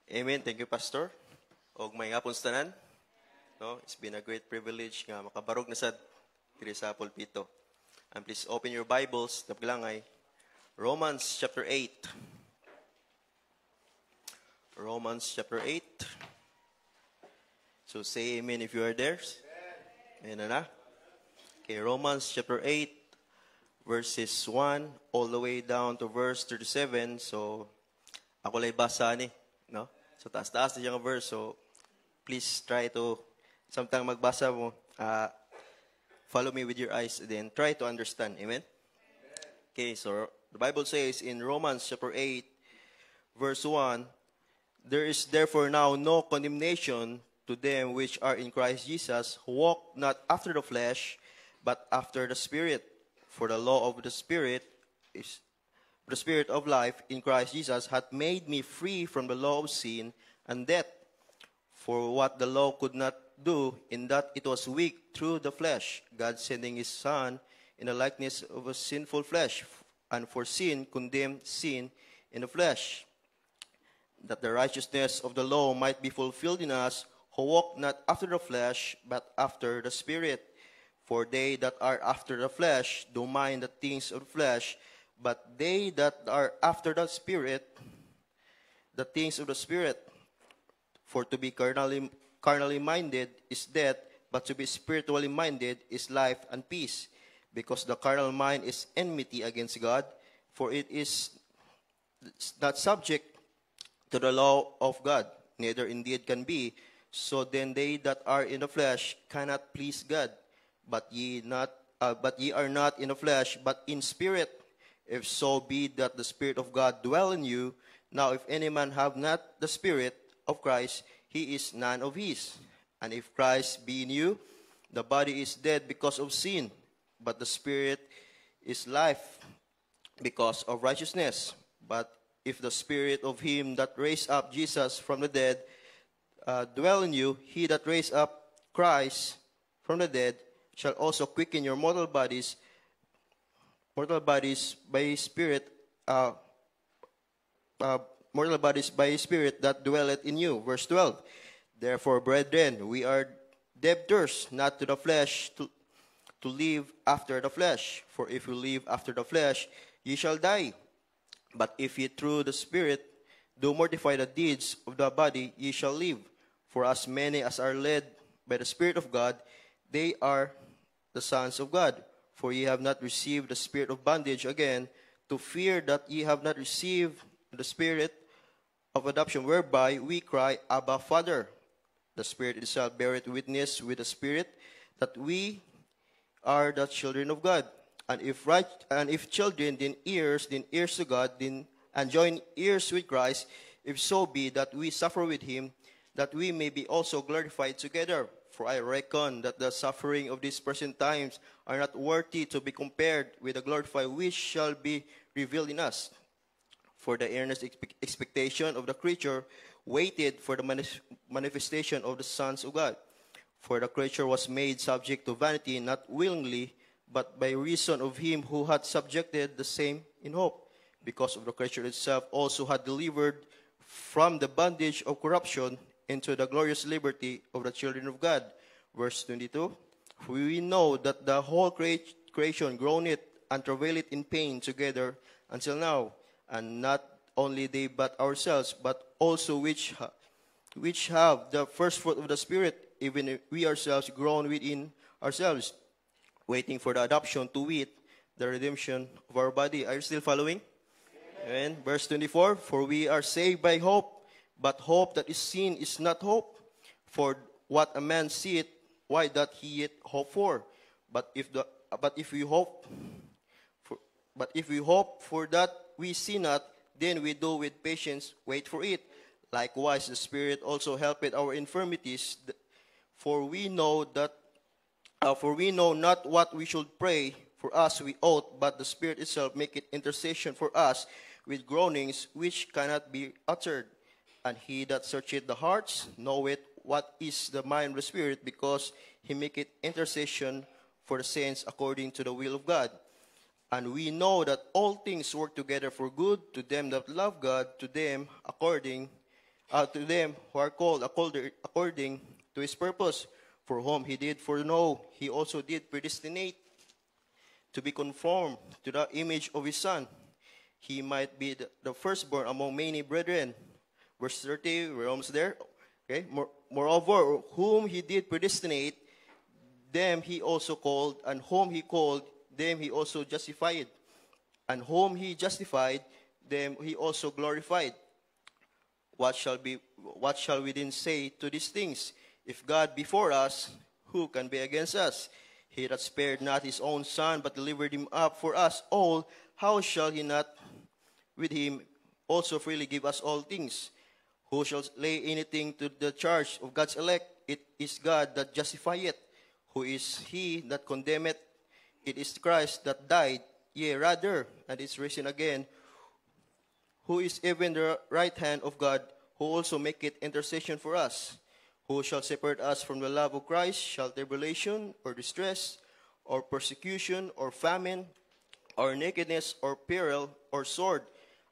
Amen. Thank you, Pastor. Og may hapon sa tanan. No, it's been a great privilege nga makabarog na sad diri sa pulpito. And please open your Bibles, napilangay. Romans chapter 8. Romans chapter 8. So say amen if you are there. Amen na. Okay, Romans chapter 8, verses 1 all the way down to verse 37. So ako lay basa ni, no? So taas-taas na yung verse. So please try to, samtang magbasa mo, follow me with your eyes, then try to understand. Amen? Okay, so the Bible says in Romans chapter 8, verse 1, there is therefore now no condemnation to them which are in Christ Jesus, who walk not after the flesh, but after the Spirit. For the law of the Spirit is the Spirit of life in Christ Jesus hath made me free from the law of sin and death. For what the law could not do, in that it was weak through the flesh, God sending his Son in the likeness of a sinful flesh, and for sin condemned sin in the flesh, that the righteousness of the law might be fulfilled in us, who walk not after the flesh, but after the Spirit. For they that are after the flesh do mind the things of the flesh, but they that are after the Spirit, the things of the Spirit. For to be carnally minded is death, but to be spiritually minded is life and peace. Because the carnal mind is enmity against God, for it is not subject to the law of God, neither indeed can be. So then they that are in the flesh cannot please God. But ye are not in the flesh, but in spirit. If so be that the Spirit of God dwell in you. Now if any man have not the Spirit of Christ, he is none of his. And if Christ be in you, the body is dead because of sin, but the Spirit is life because of righteousness. But if the Spirit of him that raised up Jesus from the dead dwell in you, he that raised up Christ from the dead shall also quicken your mortal bodies by his Spirit, mortal bodies by his Spirit that dwelleth in you. Verse 12. Therefore, brethren, we are debtors not to the flesh to live after the flesh. For if you live after the flesh, ye shall die. But if ye through the Spirit do mortify the deeds of the body, ye shall live. For as many as are led by the Spirit of God, they are the sons of God. For ye have not received the spirit of bondage again, to fear that ye have not received the Spirit of adoption, whereby we cry, Abba, Father. The Spirit itself beareth witness with the Spirit that we are the children of God. And if children, then heirs to God, and join heirs with Christ, if so be that we suffer with him, that we may be also glorified together. For I reckon that the suffering of these present times are not worthy to be compared with the glory which shall be revealed in us. For the earnest expectation of the creature waited for the manifestation of the sons of God. For the creature was made subject to vanity, not willingly, but by reason of him who had subjected the same in hope, because of the creature itself also had delivered from the bondage of corruption into the glorious liberty of the children of God. Verse 22. For we know that the whole creation groaneth and travaileth in pain together until now, and not only they but ourselves, but also which have the first fruit of the Spirit, even we ourselves groan within ourselves, waiting for the adoption, to wit, the redemption of our body. Are you still following? Amen. Verse 24. For we are saved by hope. But hope that is seen is not hope. For what a man seeth, why doth he yet hope for? But if we hope for that we see not, then we do with patience wait for it. Likewise, the Spirit also helpeth our infirmities. For we know not what we should pray for as we ought, but the Spirit itself maketh intercession for us with groanings which cannot be uttered. And he that searcheth the hearts knoweth what is the mind of the Spirit, because he maketh intercession for the saints according to the will of God. And we know that all things work together for good to them that love God, to them according to them who are called according to his purpose, for whom he did foreknow, he also did predestinate to be conformed to the image of his Son. He might be the firstborn among many brethren. Verse 30, we're almost there. Okay. Moreover, whom he did predestinate, them he also called, and whom he called, them he also justified. And whom he justified, them he also glorified. What shall we then say to these things? If God be for us, who can be against us? He that spared not his own Son, but delivered him up for us all, how shall he not with him also freely give us all things? Who shall lay anything to the charge of God's elect? It is God that justifieth. Who is he that condemneth? It is Christ that died, yea, rather, and is risen again, who is even the right hand of God, who also maketh intercession for us. Who shall separate us from the love of Christ? Shall tribulation, or distress, or persecution, or famine, or nakedness, or peril, or sword?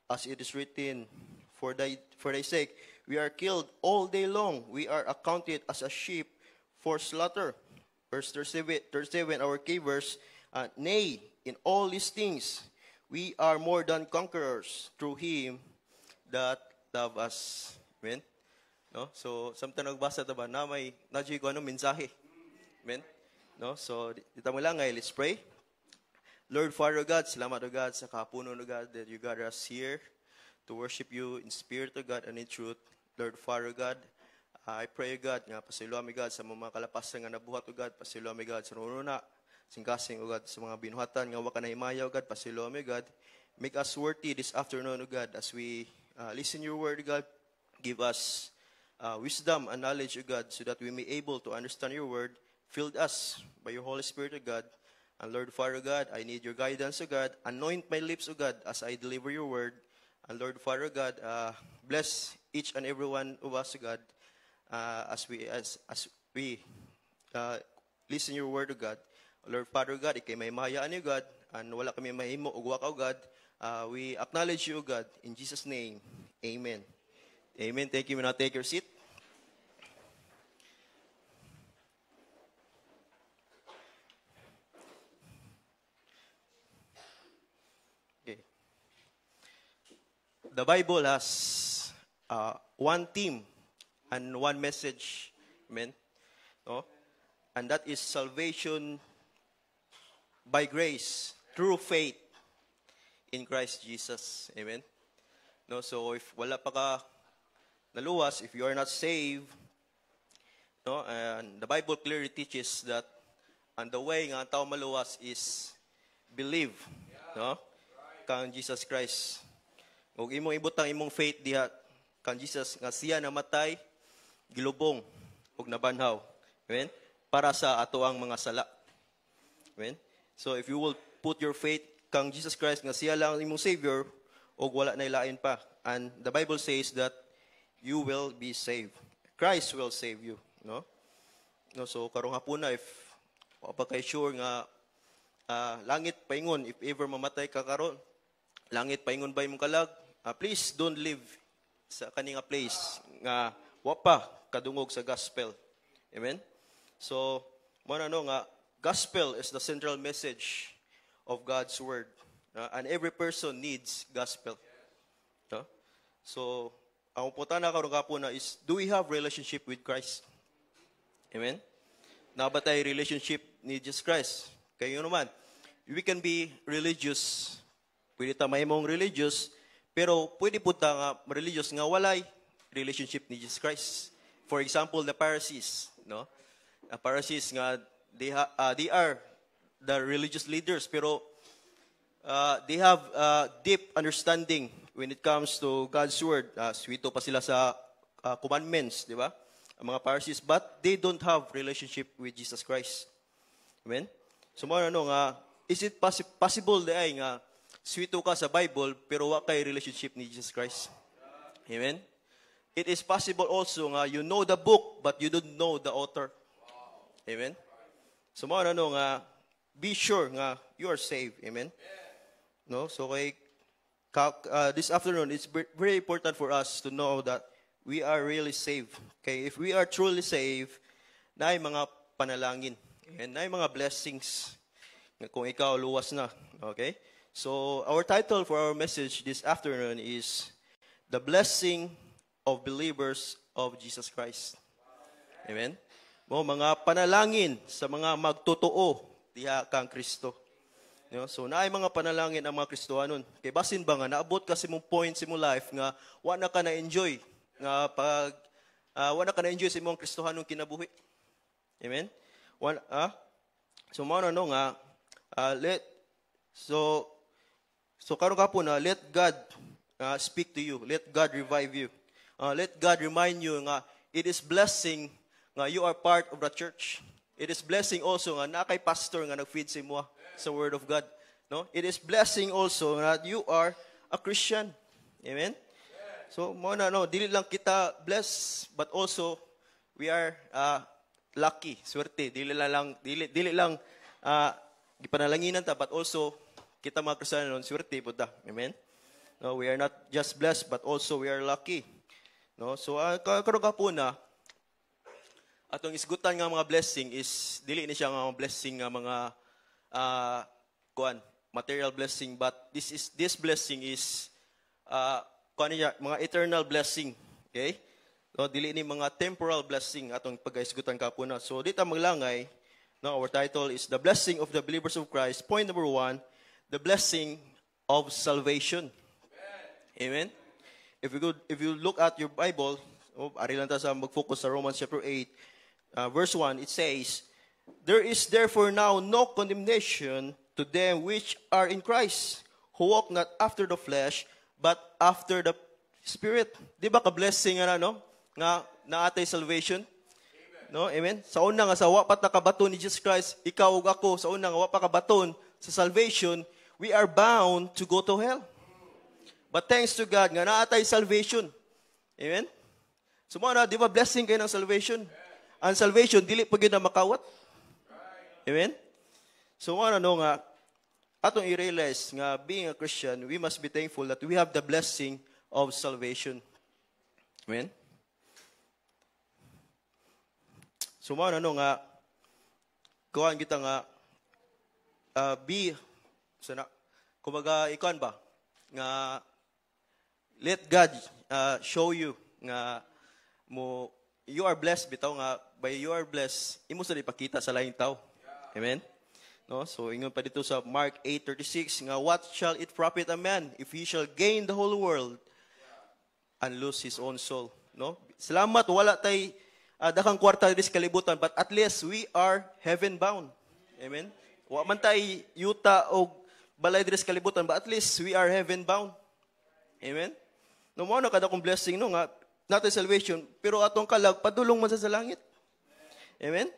As it is written, for thy sake we are killed all day long. We are accounted as a sheep for slaughter. Verse 37, our key verse, nay, in all these things we are more than conquerors through him that love us. Amen? No? So, samtang nagbasa ta ba na may nadyo ko anong mensahe. Amen? No? So, dito mo lang, let's pray. Lord, Father God, salamat o God sa kapuno o God that you got us here to worship you in spirit o God and in truth. Lord, Father God, I pray o God, nga pasiluami God sa mga kalapasan nga nabuhat o God, pasiluami God sa nununa, singkasing o God sa mga binuhatan, nga waka na himaya o God, pasiluami o God. Make us worthy this afternoon o God as we listen your word o God. Give us wisdom and knowledge o God so that we may able to understand your word. Fill us by your Holy Spirit o God. And Lord, Father God, I need your guidance, O God. Anoint my lips, O God, as I deliver your word. And Lord, Father God, bless each and every one of us, O God, as we listen your word, O God. Lord, Father God, ikay may mahayaan, O God, and wala kami mahimo, ugwa ka, O God. We acknowledge you, O God, in Jesus' name. Amen. Amen. Thank you. Now take your seat. The Bible has one theme and one message, amen. No? And that is salvation by grace through faith in Christ Jesus, amen. No, so if wala pa ka naluwas, if you are not saved, no, and the Bible clearly teaches that, and the way nga tao maluwas is believe, no, kang Jesus Christ. Ug imong ibutang imong faith diha kan Jesus nga siya namatay, gilubong ug nabanhaw. Amen? Para sa atoang mga sala. Amen? So if you will put your faith kang Jesus Christ nga siya lang imong Savior ug wala na ilain pa. And the Bible says that you will be saved. Christ will save you, no? No, so karong hapuna if pa kay sure nga langit paingon if ever mamatay ka karon, langit paingon ba imong kalag? Please don't live sa kaninga place nga wapa kadungog sa gospel. Amen? So, ano nga, gospel is the central message of God's word. And every person needs gospel. So, ang putana karong kapuna is, do we have relationship with Christ? Amen? Nabatay relationship ni Jesus Christ. Kayo naman, we can be religious. Pwede tamay mong religious, pero pwede po nga religious nga walay relationship ni Jesus Christ. For example, the Pharisees, no? The Pharisees nga they are the religious leaders, pero they have deep understanding when it comes to God's word. Swito pa sila sa commandments, di ba? Ang mga Pharisees, but they don't have relationship with Jesus Christ. Amen? So ano nga, is it possible ay nga swito ka sa Bible, pero wa kay relationship ni Jesus Christ. Amen? It is possible also nga, you know the book, but you don't know the author. Amen? So, ano nga, be sure nga, you are saved. Amen? No? So, this afternoon, it's very important for us to know that we are really saved. Okay, if we are truly saved, na mga panalangin and na mga blessings kung ikaw luwas na. Okay? So, our title for our message this afternoon is The Blessing of Believers of Jesus Christ. Amen? Mo mga panalangin sa mga magtotoo diha kang Kristo. So, naay mga panalangin ang mga Kristohanon. Kay basin ba nga, naabot kasi mong point sa mong life nga, wala ka na-enjoy. Nga pag, wala ka na-enjoy sa mong Kristohanong kinabuhi. Amen? So, mauna no nga, so karon ka po na, let God speak to you. Let God revive you. Let God remind you nga, it is blessing nga you are part of the church. It is blessing also nga, na kay pastor nga nag-feed sa mo sa Word of God. No? It is blessing also that you are a Christian. Amen? So, muna, no, dili lang kita blessed, but also, we are lucky, swerte. Dili lang gipanalanginan ta, but also, kita mga Kristiyano, swerte po ta. Amen? No, we are not just blessed, but also we are lucky. No? So, karon ka po na, atong isgutan nga mga blessing is, dili ni siya nga blessing nga mga material blessing, but this blessing is mga eternal blessing. Okay? So, dili ni mga temporal blessing atong pagaisgutan ka po na. So, dito maglangay, no, our title is The Blessing of the Believers of Christ. Point number 1, the blessing of salvation. Amen? If you look at your Bible, ari lang ta sa mag-focus sa Romans chapter 8, verse 1, it says, there is therefore now no condemnation to them which are in Christ, who walk not after the flesh, but after the Spirit. Di ba ka-blessing nga no? Nga naatay salvation? Amen. No? Amen? Sa una nga, sa wapat na kabaton ni Jesus Christ, ikaw ug ako, sa una nga wapat kabaton sa salvation, we are bound to go to hell. But thanks to God, nga naatay salvation. Amen? So mga di ba blessing kayo ng salvation? Ang salvation, dili pa na makawat. Amen? So ano nga, atong i-realize nga being a Christian, we must be thankful that we have the blessing of salvation. Amen? So ano nga, kuhaan kita nga, kumaga ikuan ba? Nga, let God show you nga you are blessed bitaw nga by you are blessed imo sa ipakita sa laing tao. Amen. No, so ingon pa dito sa Mark 8:36 nga what shall it profit a man if he shall gain the whole world and lose his own soul. No? Salamat wala tay dakang kwarta dis kalibutan, but at least we are heaven bound. Amen. Wa man tay yuta og balay dis kalibutan, but at least we are heaven bound. Amen. No mo na kada kong blessing no nga natin salvation, pero atong kalag padulong man sa langit. Amen.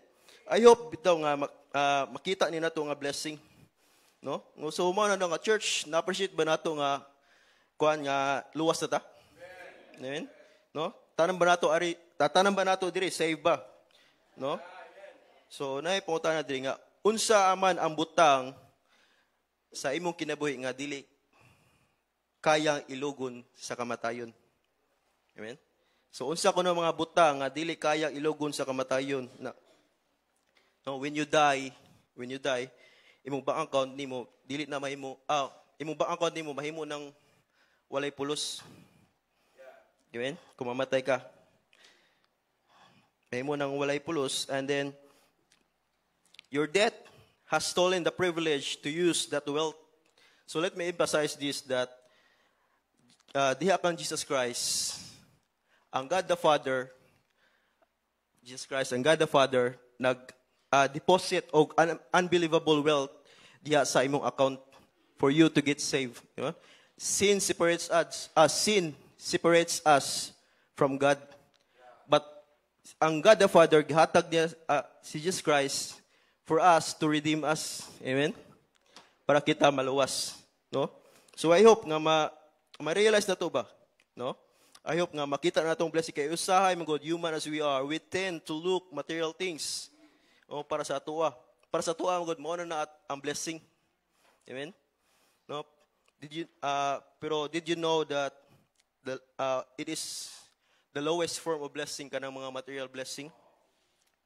I hope bitaw nga makita ni nato nga blessing. No? So mo na nga church, na-appreciate ba nato nga kuan nga luwas na ta? Amen. No? Tanang ba nato diri save ba? No? So naay punta na diri nga unsa man ang butang sa imong kinabuhi nga dili kayang ilugon sa kamatayon. Amen. So unsa kuno mga butang nga dili kayang ilugon sa kamatayon na no, when you die, imong bank account nimo dili na mahimo, imong bank account nimo mahimo ng walay pulos. Amen? Kung mamatay ka, mahimo ng walay pulos, and then your death has stolen the privilege to use that wealth. So let me emphasize this, that diha kang Jesus Christ, ang God the Father, Jesus Christ, ang God the Father, deposit og unbelievable wealth diha sa imong account for you to get saved. Diba? Sin separates us from God. But ang God the Father gihatag niya si Jesus Christ for us to redeem us. Amen. Para kita maluwas, no? So I hope nga ma-realize na to ba, no? I hope nga makita na itong blessing kay usahay mga God, human as we are, we tend to look material things. O para sa atua. Para sa atua, God, mo na ang blessing. Amen? No? Did you know that it is the lowest form of blessing kanang mga material blessing.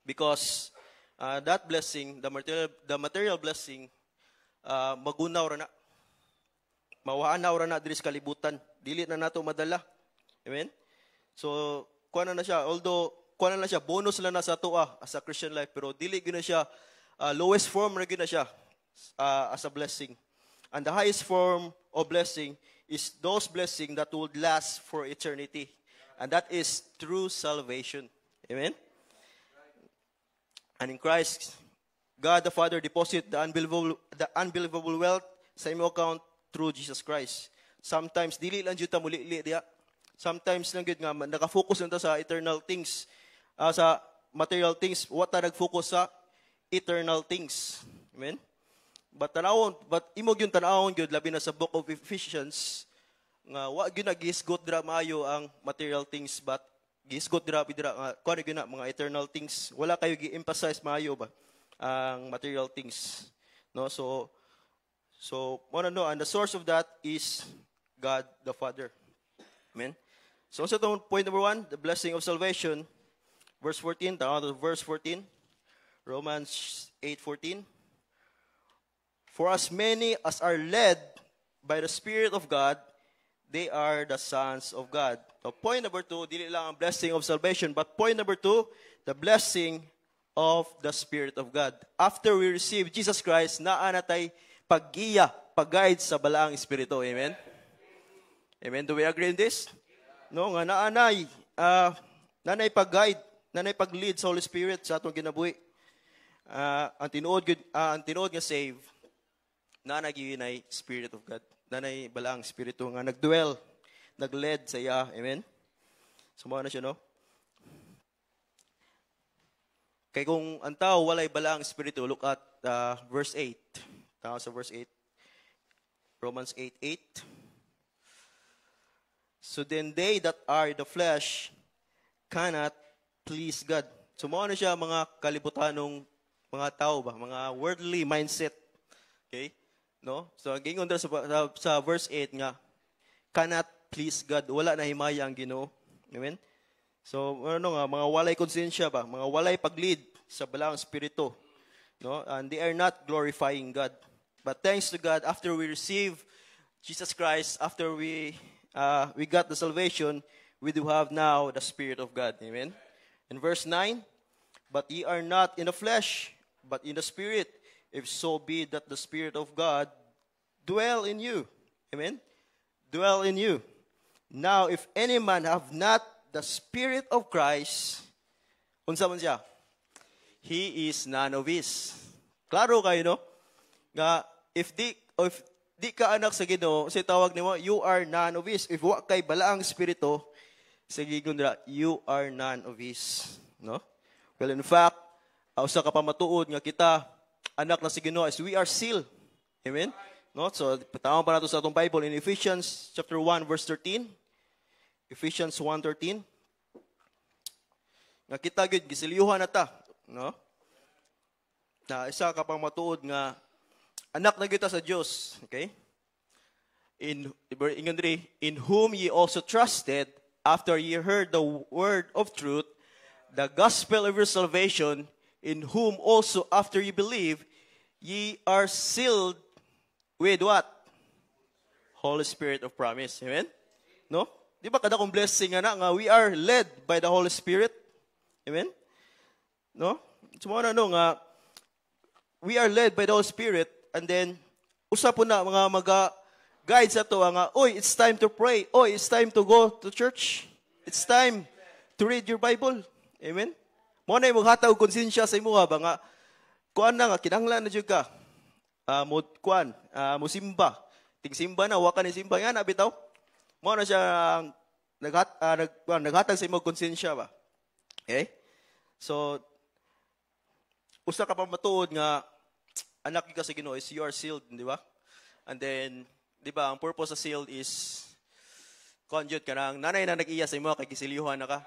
Because that blessing, the material blessing, magunaw ra na. Mawaanaw ra na diri sa kalibutan. Dili na nato madala. Amen? So, kuha na siya. Although, kuha na siya, bonus lang na sa tuwa as a Christian life. Pero dili gina siya, lowest form na gina siya as a blessing. And the highest form of blessing is those blessings that will last for eternity. And that is true salvation. Amen? And in Christ, God the Father deposit the unbelievable wealth sa imo account through Jesus Christ. Sometimes, dili lang dito muli diya. Sometimes lang yun nga, nakafocus lang sa eternal things, sa material things. What na nag-focus sa eternal things. Amen? But imog yung tanawon yun, labi na sa book of Ephesians, nga wa yun nag-isgot dira maayo ang material things, but gisgot dira kuha na yun mga eternal things. Wala kayo gi-emphasize maayo ba ang material things. No? So no, and the source of that is God the Father. Amen? So point number 1, the blessing of salvation. Verse 14, verse 14. Romans 8:14. For as many as are led by the Spirit of God, they are the sons of God. So point number 2, dili lang ang blessing of salvation, but point number 2, the blessing of the Spirit of God. After we receive Jesus Christ, naa natay pag-iya, pag-guide sa balaang Espiritu. Amen? Amen? Do we agree in this? No, nga nanay pag-guide, nanay pag-lead sa Holy Spirit sa atong ginabuhi. Ang tinuod nga save, nanay ginay Spirit of God. Nanay balaang Espiritu nga nagdwell, nagled sa iya. Amen? Sumuha na siya, no? Kaya kung ang tao walay balaang Espiritu, look at verse 8. Tao sa verse 8. Romans 8:8. So then they that are the flesh cannot please God. So mga na siya mga kalibutanong mga tao ba? Mga worldly mindset. Okay? No? So gingon dito sa verse 8 nga, cannot please God. Wala na himaya ang Ginoo. Amen? So mga walay konsensya ba? Mga walay pag-lead sa balaang espiritu. No? And they are not glorifying God. But thanks to God, after we receive Jesus Christ, after we got the salvation, we do have now the Spirit of God. Amen? In verse 9, but ye are not in the flesh, but in the Spirit, if so be that the Spirit of God dwell in you. Amen? Dwell in you. Now, if any man have not the Spirit of Christ, unsa man siya? He is none of his. Klaro kayo, no? Nga, if di ka anak sa Ginoo, say tawag nimo, you are none of his. If wa kay balaang espiritu, sige gundra, you are none of his. No? Well, in fact, usa ka pa matuod nga kita anak na sa Ginoo is we are sealed. Amen? No? So, patawag pa nato sa atong Bible in Ephesians chapter 1 verse 13. Ephesians 1:13. Nga kita gid gisiliuhan na ta, no? Na isa ka pang matuod nga anak na kita sa Diyos. Okay? In whom ye also trusted, after ye heard the word of truth, the gospel of your salvation, in whom also after ye believe, ye are sealed with what? Holy Spirit of promise. Amen? No? Di ba kada kong blessing nga we are led by the Holy Spirit? Amen? No? Sumuna nga we are led by the Holy Spirit. And then, usa po na mga guide sa to nga, oy, it's time to pray. Oy, it's time to go to church. It's time to read your Bible. Amen? Mo na imong hatag konsensya sa imo ba nga kuan na nga kinahanglan na jud ka. Mo simba. Ting simba na wa ka ni simba yan bitaw. Mo na siya naghatag sa imong konsensya ba. Okay? So usa ka pa matuod nga anak ka sa Ginoo is you are sealed, di ba? And then, di ba, ang purpose sa sealed is conjute ka nang nanay na nag-iya sa imo kay gisilihuhan na ka.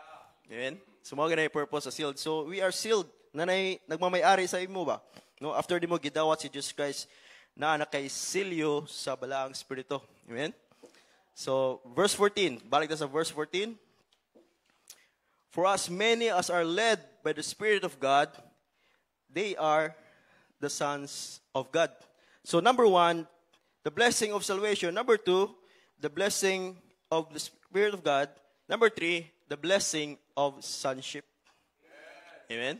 Amen? So, mga ganay purpose sa sealed. So, we are sealed. Nanay, nagmamay-ari sa imo ba? No, after di mo gidawat si Jesus Christ na anak kay silyo sa balaang espiritu. Amen? So, verse 14. Balik na sa verse 14. For as many as are led by the Spirit of God, they are the sons of God. So number 1, the blessing of salvation. Number 2, the blessing of the Spirit of God. Number 3, the blessing of sonship. Amen?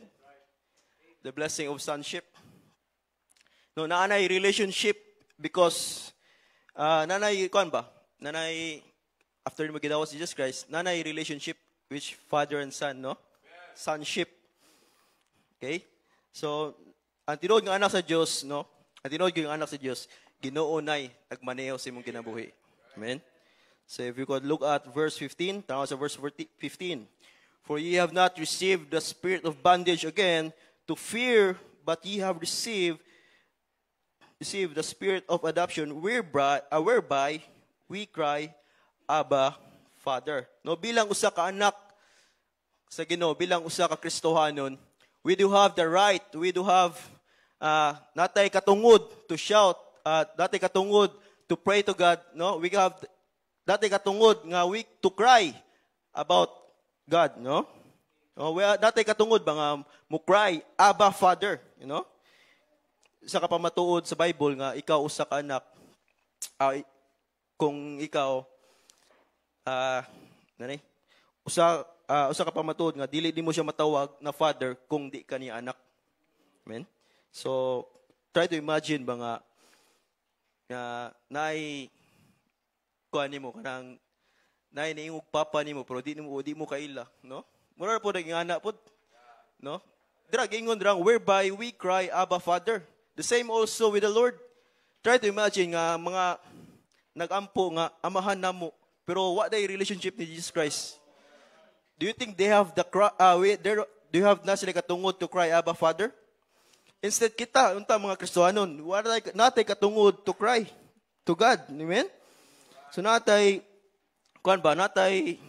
The blessing of sonship. No, naanay relationship because nanay kuan ba? Nanay after mo gidawat si Jesus Christ, nanay relationship which father and son, no? Sonship. Okay? So, ang tinuod ng anak sa Dios, no? Ang tinuod ng anak sa Dios, Ginoo nay nagmaneho sa imong kinabuhi. Amen. So if you could look at verse 15, tanaw sa verse 15. For ye have not received the spirit of bondage again to fear, but ye have received the spirit of adoption, whereby we cry, Abba, Father. No, bilang usa ka anak sa Ginoo, bilang usa ka Kristohanon, we do have the right, we do have natay katungod to shout, natay katungod to pray to God, no? We have natay katungod nga we to cry about God, no? We natay katungod ba nga mo cry, Abba, Father, you know? Sa kapamatuod sa Bible nga ikaw usa ka anak, kung ikaw usa ka pamatuod nga dili mo siya matawag na father kung di ka niya anak. Amen. So try to imagine ba nga naay kuan nimo kanang naay niingog papa nimo pero di mo kaila, no? Mura po naging anak pod, no? Dira gingon drang whereby we cry Abba Father. The same also with the Lord. Try to imagine nga mga nagampo nga amahan namo pero what day relationship ni Jesus Christ? Do you think they have do you have na sila katungod to cry Abba Father? Instead kita unta mga Kristohanon, natay katungod to cry to God. Amen? So natay kuan ba natay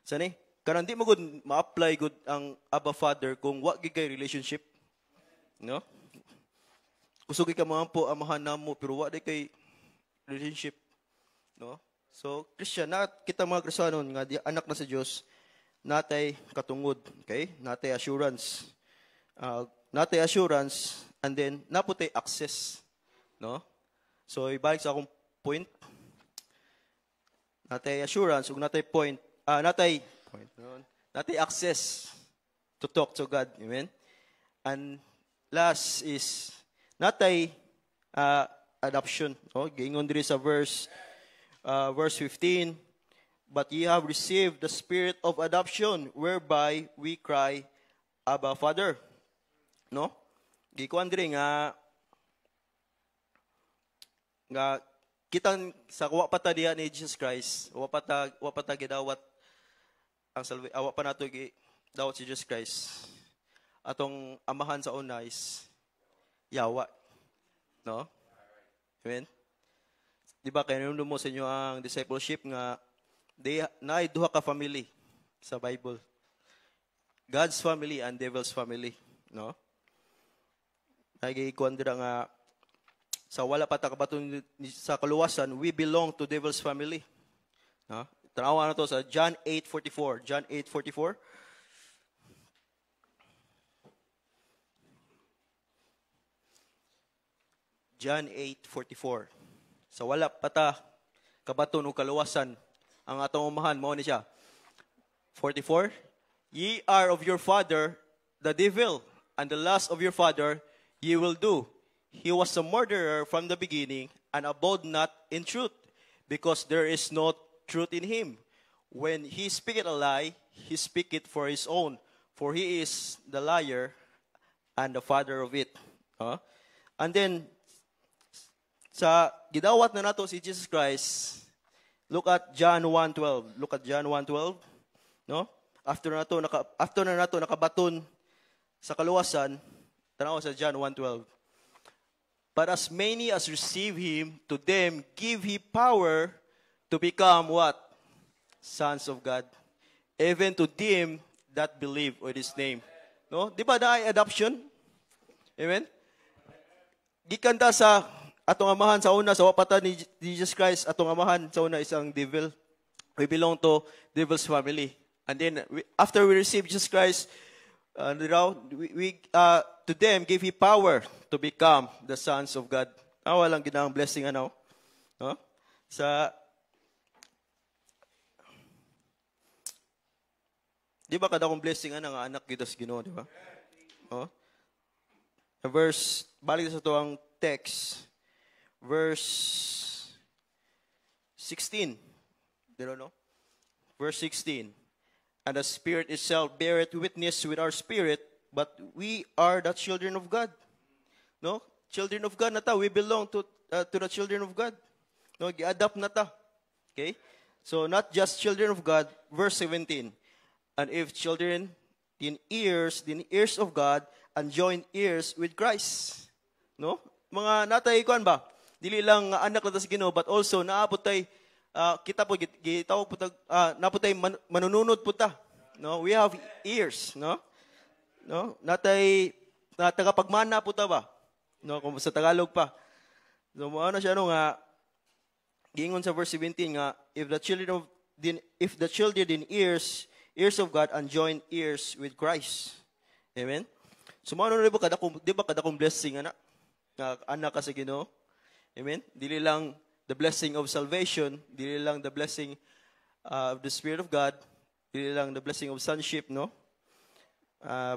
sani kanang di mo gud ma-apply gud ang Abba Father kung wa gid kay relationship. No? Kusog ka mga po amahan namo pero wa day kay relationship. No? So Christian na kita mga Kristohanon nga anak na sa Dios, natay katungod, okay? Natay assurance. Natay assurance and then naputay access, no? So ibalik sa akong point. Natay assurance ug natay natay access to talk to God, amen? And last is natay adoption, no? Giingon diri sa verse 15. But ye have received the spirit of adoption, whereby we cry, Abba, Father. No? Gikuan diri nga kitang sa wa pata diha ni Jesus Christ, wa pata gidawat ang awa pa nato gidawat si Jesus Christ. Atong amahan sa una is yawa. No? Amen. Di ba kaya mo sa inyo ang discipleship nga naay duha ka family sa Bible. God's family and devil's family, no? Nagikuan dira nga sa wala pa ta kabaton sa kaluwasan, we belong to devil's family. No? Tanawa na to sa John 8:44. John 8:44. John 8:44. Sa wala pa ta kabaton o kaluwasan, ang atong umahan mao ni siya. 44. Ye are of your father the devil, and the lust of your father ye will do. He was a murderer from the beginning, and abode not in truth, because there is no truth in him. When he speaketh a lie, he speaketh for his own, for he is the liar and the father of it. And then sa gidawat na nato si Jesus Christ, look at John 1:12. Look at John 1:12. No? After na nato nakabaton sa kaluwasan, tanaw sa John 1:12. But as many as receive him, to them give he power to become what? Sons of God. Even to them that believe on his name. No? Di ba na ay adoption? Amen? Gikanta sa atong amahan sa una, sa wapata ni Jesus Christ, atong amahan sa una isang devil. We belong to devil's family. And then after we receive Jesus Christ, to them give He power to become the sons of God. Walang ginang blessing no? Sa di ba kada kong blessing nga anak kita sa Ginoo, di ba? Verse, balik sa ito ang text. Verse 16. You don't know? Verse 16. And the Spirit itself beareth witness with our spirit, but we are the children of God. No? Children of God na ta. We belong to the children of God. No? Gi-adapt na ta. Okay? So, not just children of God. Verse 17. And if children, then heirs of God, and joint heirs with Christ. No? Mga natay kuan ba? Dili lang anak na sa Ginoo, but also naabot tay kita po gitawag po naputay manununod po ta. No? We have ears, no? No? Natay tagapagmana po ta ba? No, kung sa Tagalog pa. So ano siya nga giingon sa verse 17 nga if the children in ears of God and joint ears with Christ. Amen. So ano di ba kada kong blessing nga anak ka sa Ginoo? Amen. Dili lang the blessing of salvation, dili lang the blessing of the Spirit of God, dili lang the blessing of sonship, no?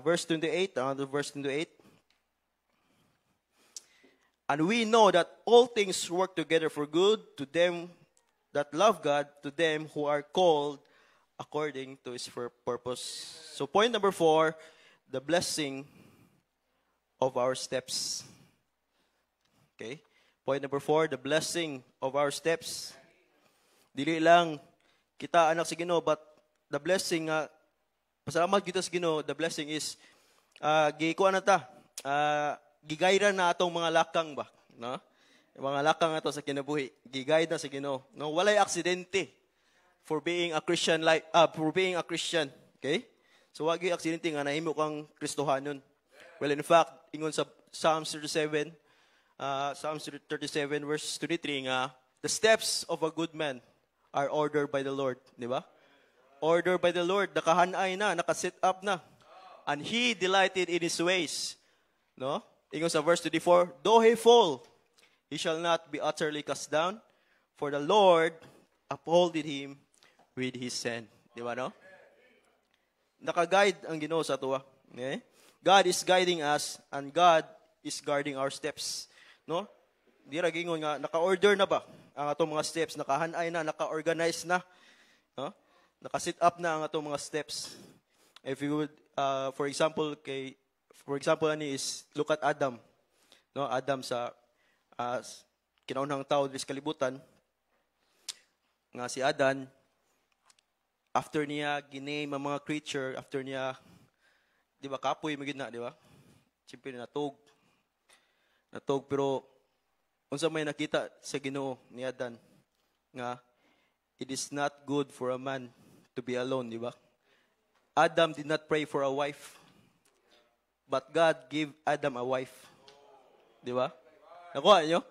Verse 28, another verse 28. And we know that all things work together for good to them that love God, to them who are called according to His purpose. So point number 4, the blessing of our steps. Okay? Point number 4, the blessing of our steps. Dili lang kita anak sa Ginoo, but the blessing, pasalamat kita sa Ginoo, the blessing is, gikuha na ta, gigayra na atong mga lakang ba? No? Yung mga lakang ato sa kinabuhi, gigayra na sa Ginoo. No? Walay aksidente for being a Christian Okay? So, wag yung aksidente nga, nahimo kang Kristohanon. Well, in fact, ingon sa Psalms 37, verse 23 nga, the steps of a good man are ordered by the Lord. Di ba? Ordered by the Lord. Nakahanay na, nakaset up na. And He delighted in His ways. No? Ingon sa verse 24, though he fall, he shall not be utterly cast down, for the Lord upholded him with His hand. Di ba, no? Naka-guide ang Ginoo sa tuwa. Okay? God is guiding us, and God is guarding our steps. No? Di ra gingon nga naka-order na ba ang atong mga steps, nakahanay na, naka-organize na. No? Naka-set up na ang atong mga steps. If you would for example ani is look at Adam. No, Adam sa kinaunang tao sa kalibutan nga si Adan, after niya giname ang mga creature, after niya di ba kapoy magid na, di ba? Siyempre natog, pero unsa may nakita sa Ginoo ni Adan nga it is not good for a man to be alone, di ba? Adam did not pray for a wife, but God gave Adam a wife. Di ba? Nakuha niyo?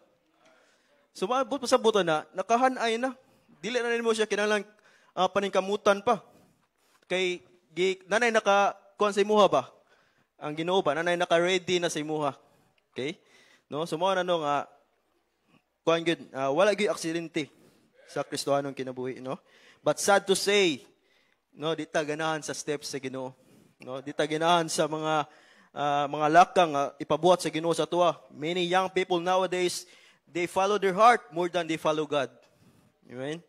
So maabot pa sa buto na nakahanay na. Dili na nimo siya kinahanglan paningkamutan pa. Kay nanay naka-kuan sa imuha ba? Ang Ginoo ba nanay naka-ready na sa imuha. Okay? No, so mo na no nga kuan gyud wala gyud aksidente sa Kristohanong kinabuhi, no? But sad to say, no, di ta ganahan sa steps sa Ginoo. No, di ta ganahan sa mga lakang ipabuhat sa Ginoo sa tuwa. Many young people nowadays, they follow their heart more than they follow God. Amen?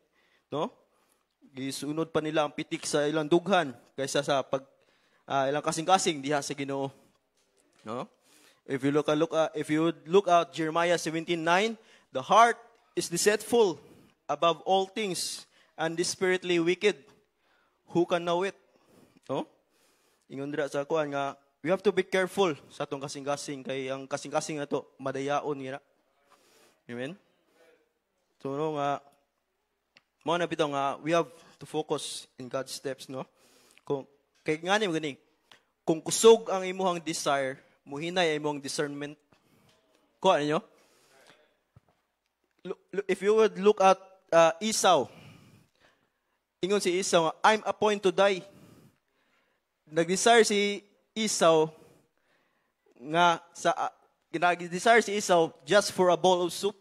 No? Gisunod pa nila ang pitik sa ilang dughan kaysa sa ilang kasing-kasing diha sa Ginoo. No? If you look at Jeremiah 17:9, the heart is deceitful above all things and desperately wicked. Who can know it? No? Ingon dira sa kuan nga we have to be careful sa atong kasing-kasing kay ang kasing-kasing nato madayaon ngira. Amen. So no nga mo na bitaw nga we have to focus in God's steps, no? Kung kay ngani mo gani, kung kusog ang imong desire, muhinay imong discernment. Kuha ninyo? If you would look at Esau, ingon si Esau, I'm appointed to die. nag-desire si Esau nga nag-desire si Esau just for a bowl of soup.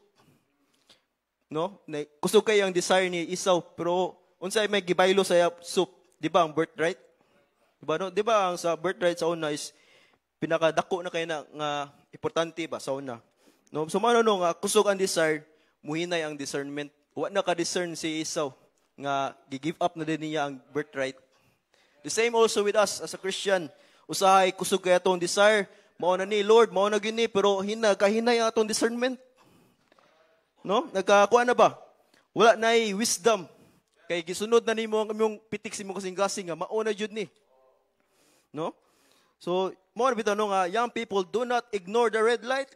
No? Kusog kay ang desire ni Esau, pero unsay may gibaylo sa soup, di ba ang birthright? Di ba no? Di ba ang sa birthright sa una is pinakadako na kay na nga importante ba sa una. No? So mano no nga kusog ang desire, muhinay ang discernment. Wa na ka-discern si Esau nga gi-give up na din niya ang birthright. The same also with us as a Christian. Usahay kusog kay atong desire, mao na ni Lord, mao na gini, pero kahinay ang atong discernment. No? Nagkakuha na ba? Wala na wisdom. Kay gisunod na nimo ang imong pitik si mo kasing-kasing nga mao na jud ni. No? So, mo na bitaw no nga young people, do not ignore the red light.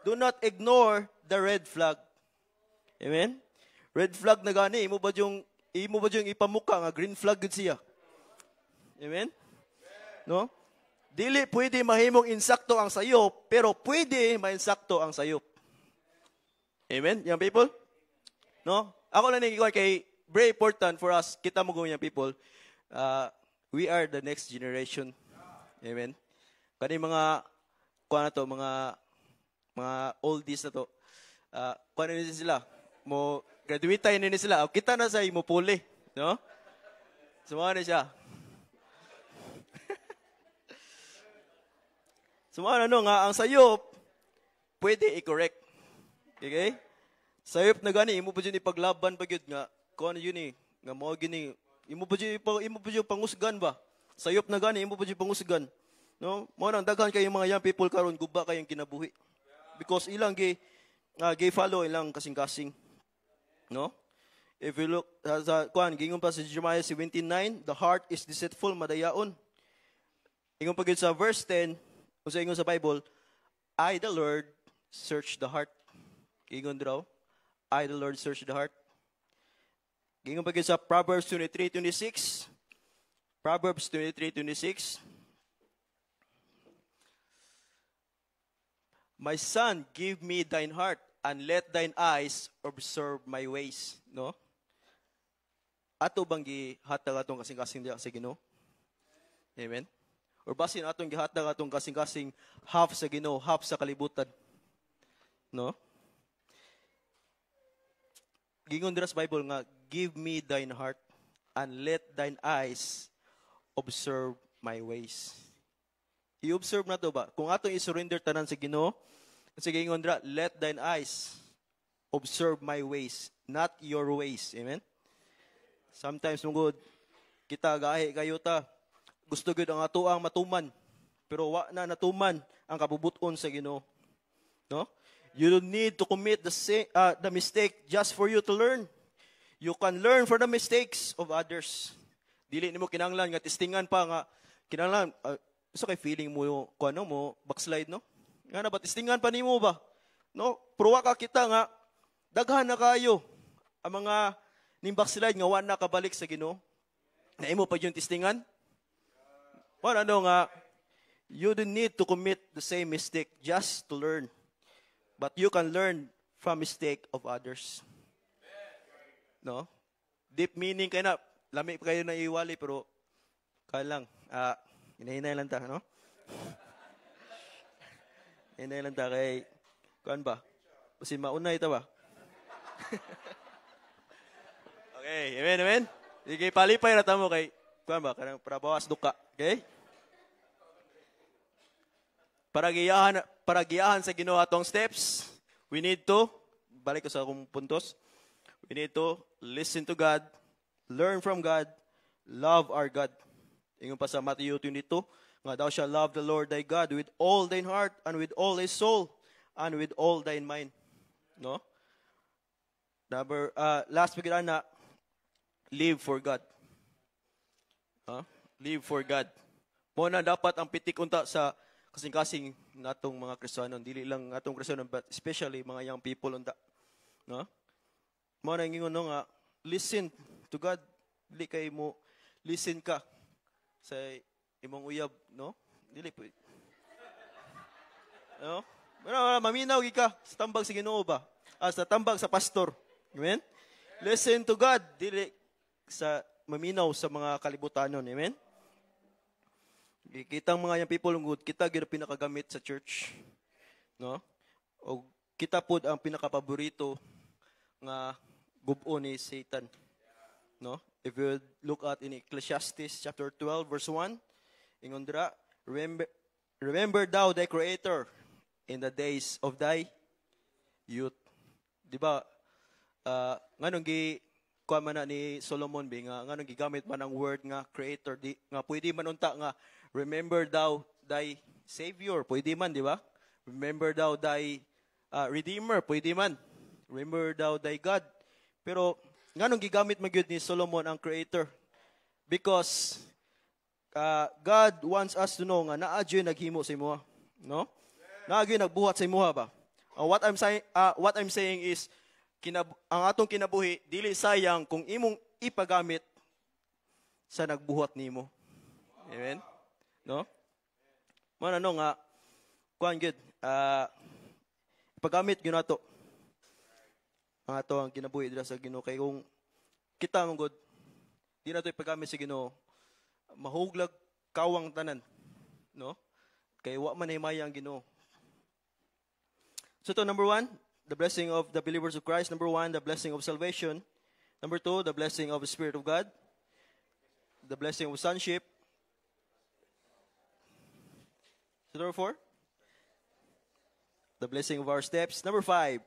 Do not ignore the red flag. Amen? Red flag na gani, imo ba yung ipamuka nga green flag gud siya. Amen? No? Dili pwede mahimong insakto ang sayop, pero pwede mainsakto ang sayop. Amen? Young people? No? Ako lang nang kay very important for us, kita mo young people, we are the next generation. Amen? Kani mga, kuha na to, mga oldies na to, kuha na nila sila, mo graduate tayo nila sila, kita na sa imo puli, no? Sumama na siya. Sumama na no, nga ang sayop, pwede i-correct. Okay? Sayop na gani, imo pa dyan ipaglaban pa yun nga, kung ano yun eh, nga mga gini, imo pa dyan pangusgan ba? Sayop na gani, imo pa dyan pangusgan. No? Mga nang daghan kayong mga young people karon guba kayong kinabuhi. Because ilang gay follow ilang kasing-kasing. No? If you look sa gingon pa sa Jeremiah 17:9, the heart is deceitful, madayaon. Ingon pa sa verse 10, kung sa ingon sa Bible, I the Lord search the heart. Ingon daw, I the Lord search the heart. Ingon pa sa Proverbs 23:26. Proverbs 23:26. My son, give me thine heart, and let thine eyes observe my ways. No? Ato bang gihatag atong kasing-kasing diya sa Ginoo? Amen? Or basin atong gihatag atong kasing-kasing half sa Ginoo, half sa kalibutan? No? Gingon dira sa Bible nga, give me thine heart, and let thine eyes observe my ways. I-observe na to ba? Kung atong i-surrender tanan sa Ginoo, sige ingon dira, let thine eyes observe my ways, not your ways. Amen? Sometimes mungod kita gahi kayo ta, gusto gyud ang ato ang matuman, pero wa na natuman ang kabubuton sa Ginoo. No? You don't need to commit the mistake just for you to learn. You can learn from the mistakes of others. Dili nimo kinahanglan nga testingan pa nga kinahanglan so kay feeling mo kuno mo backslide no? Nga na ba testingan pa nimo ba? No? Pruwa ka kita nga daghan na kayo ang mga ning backslide nga wa na kabalik sa Ginoo. Na imo pa yung testingan? Wala ano nga you don't need to commit the same mistake just to learn. But you can learn from mistake of others. No? Deep meaning kay na lami pa kayo na iwali pero kaya lang hinahinay lang ta, no? Hinahinay lang ta kay kuan ba? Kasi maunay ta ba? Okay, amen. Sige, palipay na tamo kay kuan ba kanang para bawas duka, okay? Para giyahan sa Ginoo atong steps, we need to balik ko sa akong puntos. We need to listen to God, learn from God, love our God. Ingon pa sa Matthew 22, nga thou shalt love the Lord thy God with all thine heart and with all thy soul and with all thine mind. No? Last pagkira na, live for God. Live for God. Muna dapat ang pitik unta sa kasing-kasing natong mga Kristiyano, dili lang natong Kristiyano, but especially mga young people unta. No? Mo na ingon no nga listen to God, dili kay mo listen ka sa imong uyab, no? Dili po. No? Maminaw gi ka sa tambag sa Ginoo ba? Sa tambag sa pastor. Amen? Listen to God, dili sa maminaw sa mga kalibutanon. Amen? Kitang mga yung people good, kita gyud ang pinakagamit sa church. No? O kita pod ang pinakapaborito nga gubo ni Satan. No? If you look at in Ecclesiastes chapter 12 verse 1, ingon dira, remember thou thy creator in the days of thy youth. Di ba? Nganong kuha man na ni Solomon nga nganong gigamit man ang word nga creator nga pwede man unta nga remember thou thy savior, pwede man, di ba? Remember thou thy redeemer, pwede man. Remember thou thy God. Pero nganong gigamit man gyud ni Solomon ang creator? Because God wants us to know nga naa gyud naghimo sa imuha, no? Naa gyud nagbuhat sa imuha ba? What I'm saying is ang atong kinabuhi dili sayang kung imong ipagamit sa nagbuhat nimo. Amen. No? Man ano nga kuan gyud ipagamit gyud nato ang ato ang kinabuhi dira sa Ginoo kay kung kita mong good di nato ipagamit sa Ginoo mahuglag kawang tanan, no? Kay wa man himaya ang Ginoo. So to number 1, the blessing of the believers of Christ. Number 1, the blessing of salvation. Number 2, the blessing of the Spirit of God. The blessing of sonship. So number 4, the blessing of our steps. Number 5,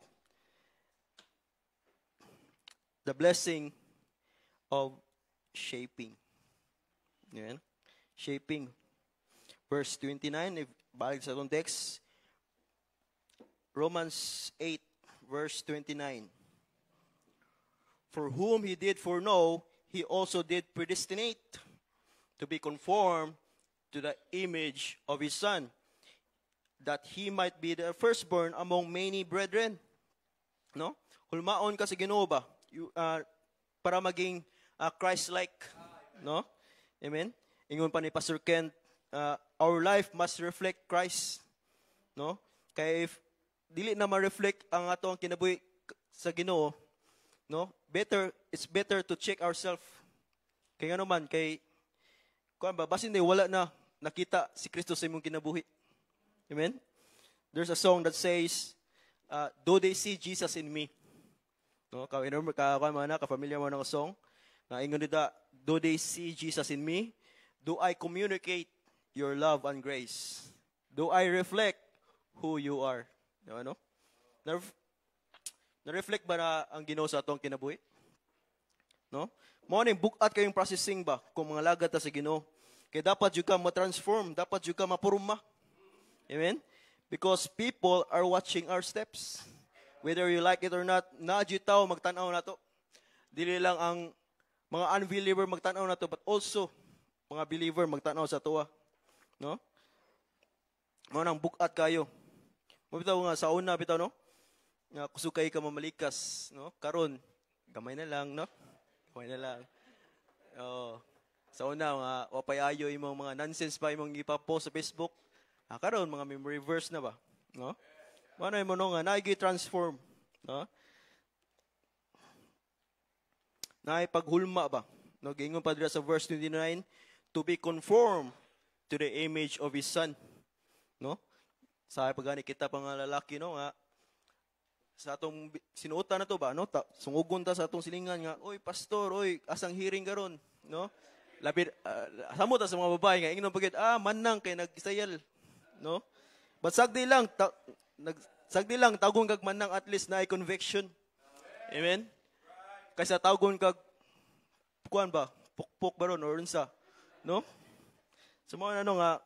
the blessing of shaping. Yan. Shaping. Verse 29, if balik sa itong text, Romans 8, verse 29. For whom he did foreknow, he also did predestinate to be conformed to the image of his Son, that he might be the firstborn among many brethren. No? Hulmaon ka sa Ginoo ba? Para maging Christ-like. No? Amen? Ingon pa ni Pastor Kent, our life must reflect Christ. No? Kaya if dili na ma-reflect ang atong kinabuhi sa Ginoo, no? It's better to check ourselves. Kaya nga naman, kuan ba, basin wala na nakita si Kristo sa imong kinabuhi. Amen? There's a song that says, do they see Jesus in me? No, ka-familiar mo ng song? Na ingon nila, do they see Jesus in me? Do I communicate your love and grace? Do I reflect who you are? Ano? Na-reflect ba na ang Ginoo sa atong kinabuhi? No? Morning, bukat kayong processing ba kung mga lagad ta sa Ginoo? Kaya dapat yung ka ma-transform, dapat yung ka mapuruma. Amen? Because people are watching our steps. Whether you like it or not, naadyo tao magtanaw na to. Dili lang ang mga unbeliever magtanaw na to, but also mga believer magtanaw sa tuwa. No? Morning, bukat kayo. Mabitaw nga sa una, bitaw, no? Nga kusukay ka mamalikas, no? Karon, gamay na lang, no? Gamay na lang. Sa una, mga wapayayo imong mga nonsense pa imong ipapost sa Facebook. Karon, mga memory verse na ba? No? Ano yung mo nga, naigi-transform, no? Naipaghulma ba? No? Gingon pa dira sa verse 29, to be conformed to the image of His Son. No? Sa pagani kita pang lalaki, no? Nga, sa atong sinuotan na to ba, no? Sungugon ta sa atong silingan nga, oy pastor, oy asang hearing karon, no? Labi samot sa mga babae nga ingnon pagit manang kay nagisayal, no? But sagdi lang tawgon kag manang at least na ay conviction. Amen. Kaysa tawgon kag kuan ba, pukpok baron or unsa, no? So mo ano nga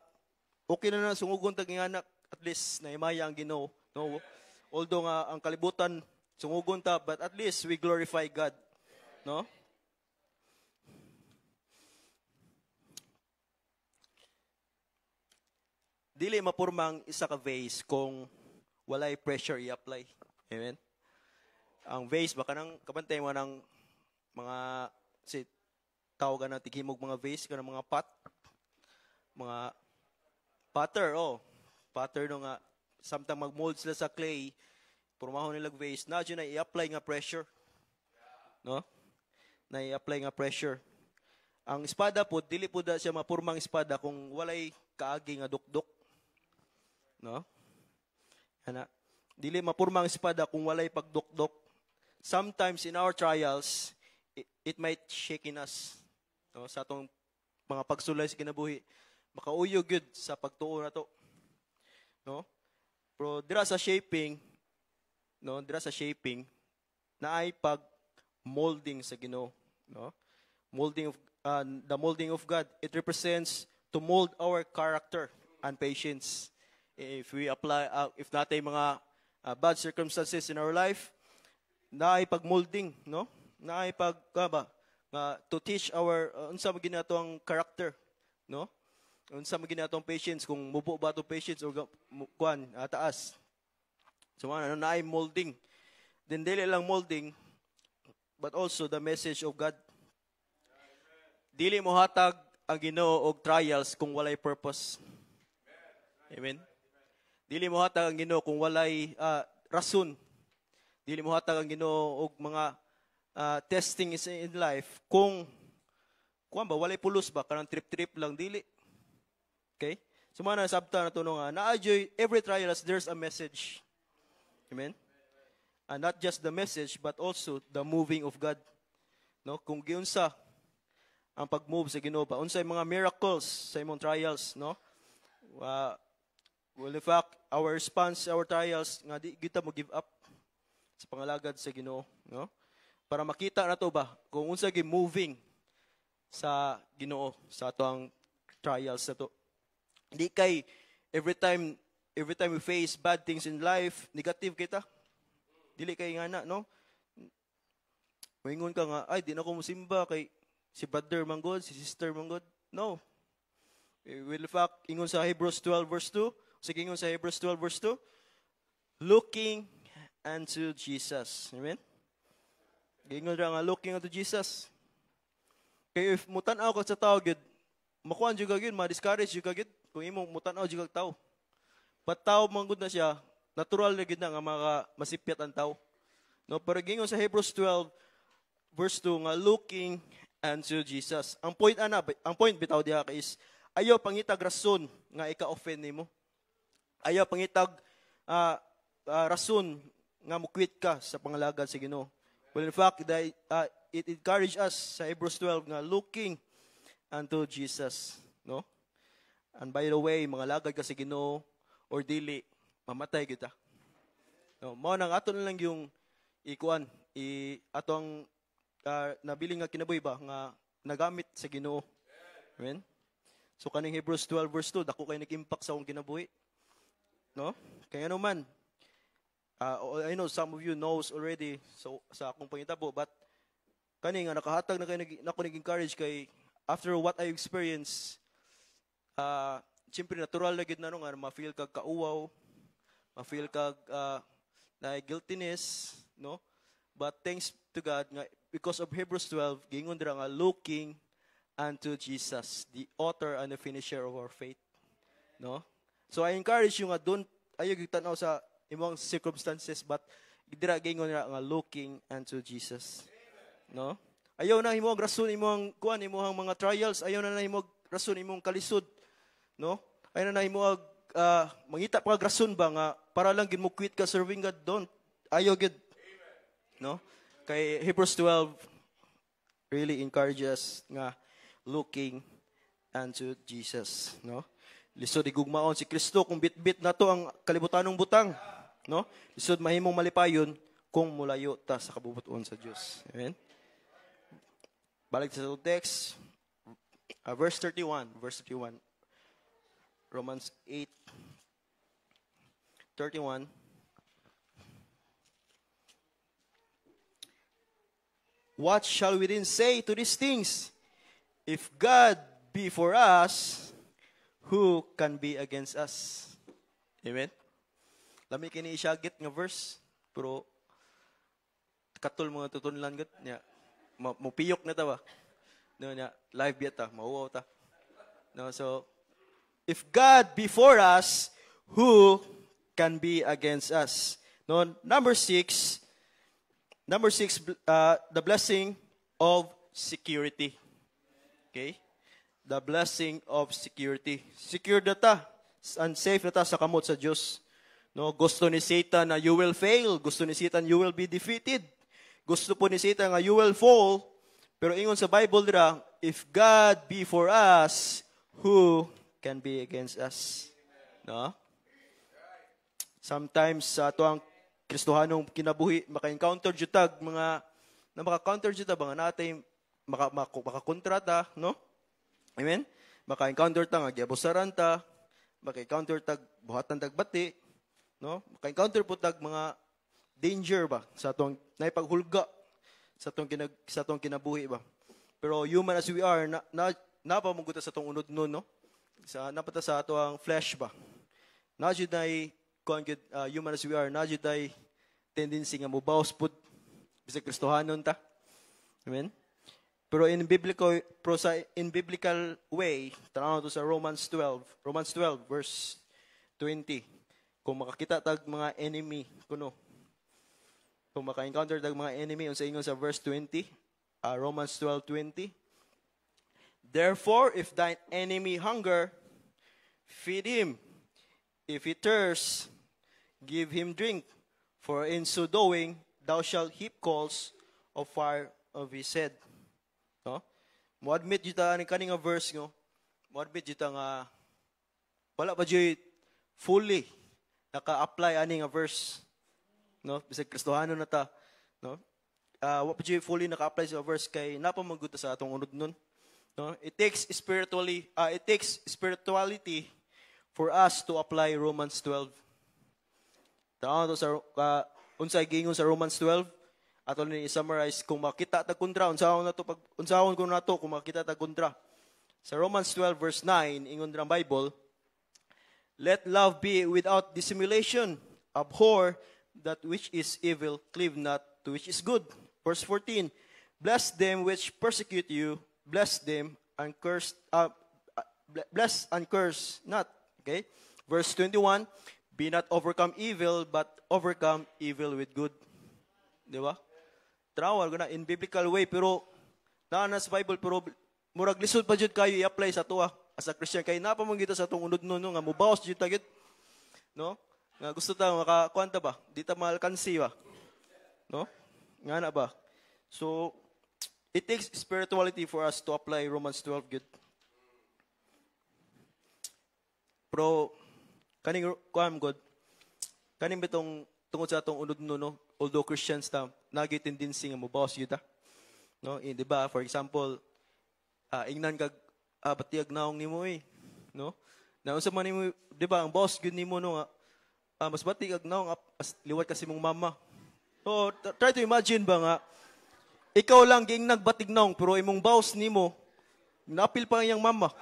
okay na sungugon tag anak at least na imaya ang Ginoo, no? Although nga ang kalibutan sungugon ta, but at least we glorify God, no? Dili mapurma ang isa ka vase kung walay pressure i-apply. Amen? Ang vase, baka nang kabantay mo ng mga, tawag na tigimog mga vase, kanang mga pot, mga potter, potter no nga, samtang mag-mold sila sa clay, purmahon nilang vase, na dyan na i-apply nga pressure. No? Na i-apply nga pressure. ang espada po dili po da siya mapurmang espada kung walay kaagi nga dukdok. No? Ana, dili mapurmang espada kung walay pagdukdok. Sometimes in our trials, it might shake in us. No, sa atong mga pagsulay sa kinabuhi, makauyog gyud sa pagtuo na to. No? Pero dira sa shaping, naay pag molding sa Ginoo, no? The molding of God, it represents to mold our character and patience. If we apply if natay mga bad circumstances in our life, naay pag molding, no? Naay pag to teach our unsa magin nato ang character, no? Unsa magin nato ang patience, kung mubo ba to patience o kuan taas. So naay molding. Then dili lang molding, but also the message of God. Dili mo hatag ang Ginoo og trials kung walay purpose. Amen. Dili mo hatag ang Ginoo kung walay rason. Dili mo hatag ang Ginoo og mga testing is in life kung walay pulos ba kanang trip lang dili. Okay? So man sabta na tuno nga naajoy every trials there's a message. Amen. And not just the message but also the moving of God. No, kung giunsa ang pag-move sa Ginoo ba unsay mga miracles sa imong trials, no? Well, in fact, our response, our trials nga di kita mo give up sa pangalagad sa Ginoo, no? Para makita na to ba kung unsa gi moving sa Ginoo sa atong trials na to. Di kay every time we face bad things in life, negative kita. Dili kay ngana, no? Moingon ka nga, ay di na ko mosimba kay si brother manggod, si sister manggod. No. Will in fact ingon sa Hebrews 12 verse 2, sige ingon sa Hebrews 12 verse 2, looking unto Jesus. Amen. Gingon ra nga looking unto Jesus. Kay if mutan-aw ka sa tao gid, makuan jud ka gid, ma-discourage jud ka gid kung imong mutan-aw jud ka tao. But tao manggod na siya, natural na gid na nga masipyat ang tao. No, pero gingon sa Hebrews 12 verse 2 nga looking unto Jesus. Ang point bitaw diha is ayaw pangitag rason nga ika-offend nimo. Ayaw pangitag rason nga mukwit ka sa pangalagad sa Ginoo. Well, in fact, it encourage us sa Hebrews 12 nga looking unto Jesus, no? And by the way, mga lagad ka sa Ginoo or dili, mamatay kita. No, mao nang ato na lang yung atong nabiling nga kinabuhi ba nga nagamit sa Ginoo. Amen. So kaning Hebrews 12 verse 2, dako kay nag-impact sa akong kinabuhi. No? Kaya naman, I know some of you knows already so sa akong pangitabo, but kani nga nakahatag na kay nako nag-encourage kay after what I experienced, siyempre natural na gid na nga ma-feel kag kauwaw, ma-feel kag na guiltiness, no? But thanks to God nga because of Hebrews 12, gingon dira nga looking unto Jesus, the author and the finisher of our faith. No? So I encourage you nga don't ayo gitanaw sa imong circumstances, but dira gingon nga looking unto Jesus. No? Ayaw na himo rason imong imong mga trials, ayaw na himo rason imong kalisod. No? Ayaw na himo mangita pa rason ba nga para lang gid mo quit ka serving God, don't. Ayaw gid. No? Kay Hebrews 12 really encourages nga looking unto Jesus, no? Lisod igugmaon si Kristo kung bit-bit na to ang kalibutanong butang, no? Lisod mahimong malipayon kung mulayo ta sa kabubuton sa Dios. Amen. Balik sa text, verse 31. Romans 8:31. What shall we then say to these things? If God be for us, who can be against us? Amen? Lami kini isyagit nga verse, pero katul mga tutunlan gat niya. Mupiyok na ta ba? No, niya, live yata, mauwaw ta. No, so, if God be for us, who can be against us? No, number 6, the blessing of security. Okay? The blessing of security. Secure na ta. And safe na ta sa kamot sa Diyos. No, gusto ni Satan na you will fail. Gusto ni Satan you will be defeated. Gusto po ni Satan na you will fall. Pero ingon sa Bible dira, if God be for us, who can be against us? No? Sometimes sa ato ang Kristohanong kinabuhi, maka-encounter jutag mga na maka-counter jutag mga natay maka-kontra ta, no? Amen. Maka-encounter ta nga giabusaran ta, maka-encounter tag buhatan tag bati, no? Maka-encounter po tag mga danger ba sa atong naipaghulga sa atong kinabuhi ba. Pero human as we are, napamuguta sa atong unod nun, no? Napata sa ato ang flesh ba. Na jud ay human as we are, na jud ay tendency nga mobaws pud bisag Kristohanon ta. Amen. Pero in biblical way, tanaw to sa Romans 12 verse 20. Kung makakita tag mga enemy kuno. Kung maka-encounter tag mga enemy unsa ingon sa verse 20, Romans 12:20. Therefore, if thine enemy hunger, feed him. If he thirst, give him drink. For in so doing, thou shalt heap coals of fire of his head. No? Mo-admit juta ni kaning verse no. Mo-admit juta nga wala pa jud fully naka-apply ani nga verse. No? Bisag Kristohano na ta, no? Wa pa jud fully naka-apply sa verse kay napamaguta sa atong unod nun. No? It takes spirituality for us to apply Romans 12. Tao to sa unsay giingon sa Romans 12 ato ni i-summarize kung makita ta kontra unsahon ko nato kung makita ta kontra. Sa Romans 12 verse 9 ingon ra Bible, let love be without dissimulation, abhor that which is evil, cleave not to which is good. Verse 14, bless them which persecute you, bless them and curse bless and curse not. Okay? Verse 21, be not overcome evil, but overcome evil with good. Di ba? Trawal ko na in biblical way, pero na sa Bible, pero murag lisod pa jud kayo i-apply sa tuwa as a Christian. Kaya napamangita sa itong unod nun, nga mubawas jud tagit. No? Nga gusto ta, makakuanta ba? Di ta maalkansi ba? No? Nga na ba? So, it takes spirituality for us to apply Romans 12 good. Pero kaning kuan God, kaning bitong tungod sa atong unod no, although Christians ta nagi tendency nga mobawas gyud ta. No, di ba? For example, ingnan kag batiyag naong nimo no? Na unsa man nimo, di ba, ang boss gyud nimo no nga mas bati kag naong liwat kasi mong mama. So, try to imagine ba nga ikaw lang ging nagbatig naong pero imong boss nimo napil pa iyang mama.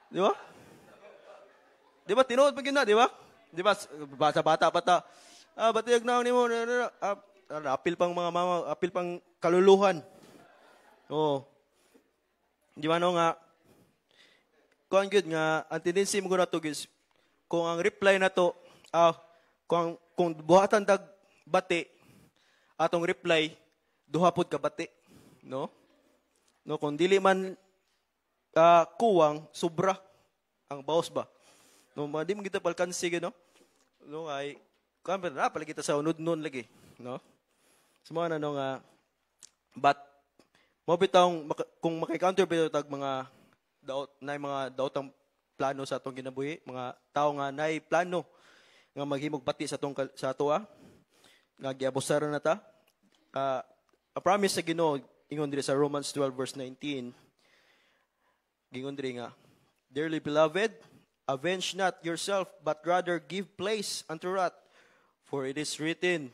Di ba? Di ba, tinuod pa na, di ba? Di ba, bata-bata pa ta. Batiyag na ni mo, apil pang mga mama, apil pang kaluluhan. Oo. Di ba, no, nga, kung good nga, ang tendency mo na to, guys, kung ang reply na to, kung buhatan tag bati, atong reply, duhapod ka bati. No? No, kung dili man kuwang, sobra ang bawas ba? No, di mo kita palkansi no? No, ay kamera pala kita sa unod nun lagi, no? Semua na no nga but mo bitong kung maki-counter bitaw tag mga daotang plano sa atong kinabuhi, mga tao nga nay plano nga maghimog bati sa atoa nga giabusaran na ta. A promise sa Ginoo ingon diri sa Romans 12 verse 19. Gingon diri nga, dearly beloved, avenge not yourself, but rather give place unto wrath. For it is written,